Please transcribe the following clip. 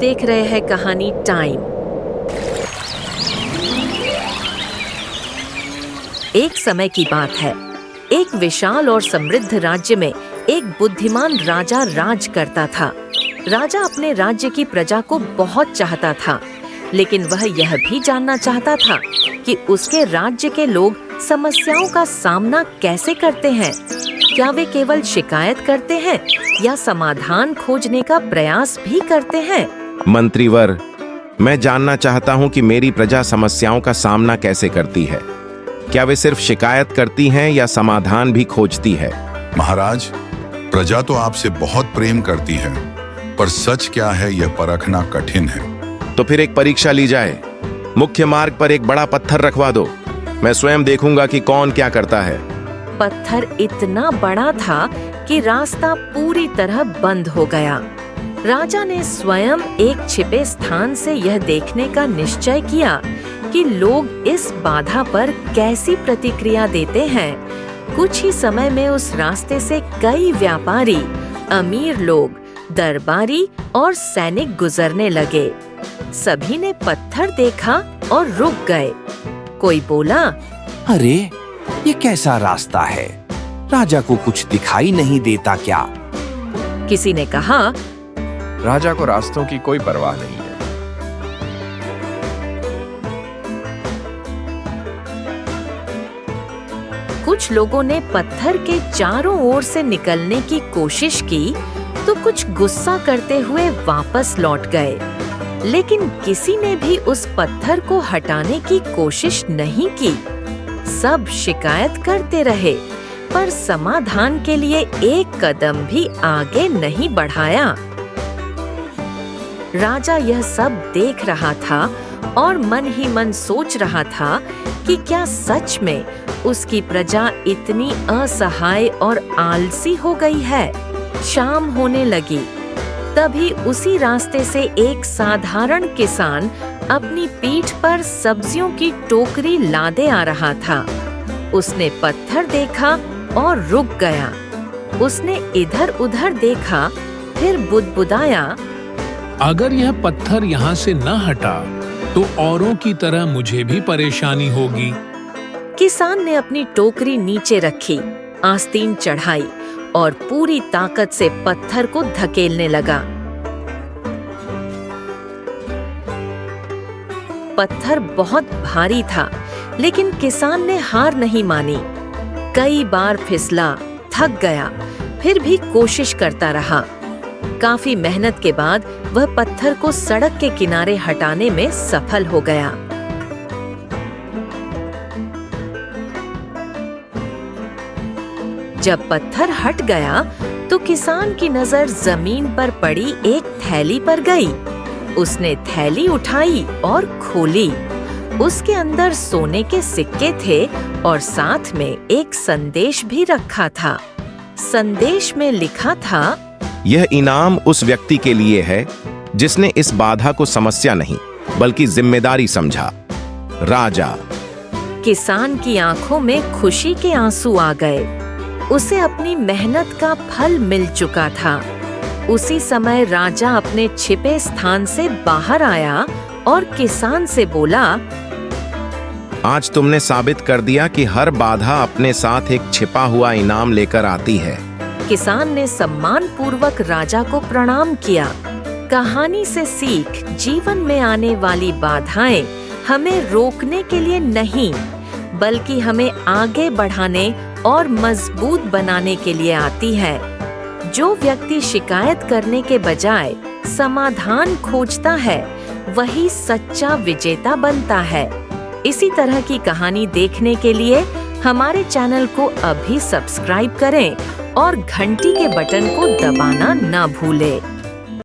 देख रहे हैं कहानी टाइम। एक समय की बात है। एक विशाल और समृद्ध राज्य में एक बुद्धिमान राजा राज करता था। राजा अपने राज्य की प्रजा को बहुत चाहता था, लेकिन वह यह भी जानना चाहता था कि उसके राज्य के लोग समस्याओं का सामना कैसे करते हैं। क्या वे केवल शिकायत करते हैं या समाधान खोजने का प्रयास भी करते हैं? मंत्रीवर, मैं जानना चाहता हूं कि मेरी प्रजा समस्याओं का सामना कैसे करती है। क्या वे सिर्फ शिकायत करती हैं या समाधान भी खोजती है? महाराज, प्रजा तो आपसे बहुत प्रेम करती है, पर सच क्या है यह परखना कठिन है। तो फिर एक परीक्षा ली जाए। मुख्य मार्ग पर एक बड़ा पत्थर रखवा दो। मैं स्वयं देखूंगा कि कौन क्या करता है। पत्थर इतना बड़ा था कि रास्ता पूरी तरह बंद हो गया। राजा ने स्वयं एक छिपे स्थान से यह देखने का निश्चय किया कि लोग इस बाधा पर कैसी प्रतिक्रिया देते हैं। कुछ ही समय में उस रास्ते से कई व्यापारी, अमीर लोग, दरबारी और सैनिक गुजरने लगे। सभी ने पत्थर देखा और रुक गए। कोई बोला, अरे, ये कैसा रास्ता है? राजा को कुछ दिखाई नहीं देता क्या? किसी ने कहा, राजा को रास्तों की कोई परवाह नहीं है। कुछ लोगों ने पत्थर के चारों ओर से निकलने की कोशिश की, तो कुछ गुस्सा करते हुए वापस लौट गए। लेकिन किसी ने भी उस पत्थर को हटाने की कोशिश नहीं की। सब शिकायत करते रहे, पर समाधान के लिए एक कदम भी आगे नहीं बढ़ाया। राजा यह सब देख रहा था और मन ही मन सोच रहा था कि क्या सच में उसकी प्रजा इतनी असहाय और आलसी हो गई है। शाम होने लगी। तभी उसी रास्ते से एक साधारण किसान अपनी पीठ पर सब्जियों की टोकरी लादे आ रहा था। उसने पत्थर देखा और रुक गया। उसने इधर-उधर देखा, फिर बुदबुदाया, अगर यह पत्थर यहाँ से न हटा तो औरों की तरह मुझे भी परेशानी होगी। किसान ने अपनी टोकरी नीचे रखी, आस्तीन चढ़ाई और पूरी ताकत से पत्थर को धकेलने लगा। पत्थर बहुत भारी था, लेकिन किसान ने हार नहीं मानी। कई बार फिसला, थक गया, फिर भी कोशिश करता रहा। काफी मेहनत के बाद वह पत्थर को सड़क के किनारे हटाने में सफल हो गया। जब पत्थर हट गया तो किसान की नजर जमीन पर पड़ी एक थैली पर गई। उसने थैली उठाई और खोली। उसके अंदर सोने के सिक्के थे और साथ में एक संदेश भी रखा था। संदेश में लिखा था, यह इनाम उस व्यक्ति के लिए है जिसने इस बाधा को समस्या नहीं बल्कि जिम्मेदारी समझा। राजा। किसान की आंखों में खुशी के आंसू आ गए। उसे अपनी मेहनत का फल मिल चुका था। उसी समय राजा अपने छिपे स्थान से बाहर आया और किसान से बोला, आज तुमने साबित कर दिया कि हर बाधा अपने साथ एक छिपा हुआ इनाम लेकर आती है। किसान ने सम्मान पूर्वक राजा को प्रणाम किया। कहानी से सीख, जीवन में आने वाली बाधाएं हमें रोकने के लिए नहीं, बल्कि हमें आगे बढ़ाने और मजबूत बनाने के लिए आती है। जो व्यक्ति शिकायत करने के बजाय समाधान खोजता है, वही सच्चा विजेता बनता है। इसी तरह की कहानी देखने के लिए हमारे चैनल को अभी सब्सक्राइब करें और घंटी के बटन को दबाना न भूलें।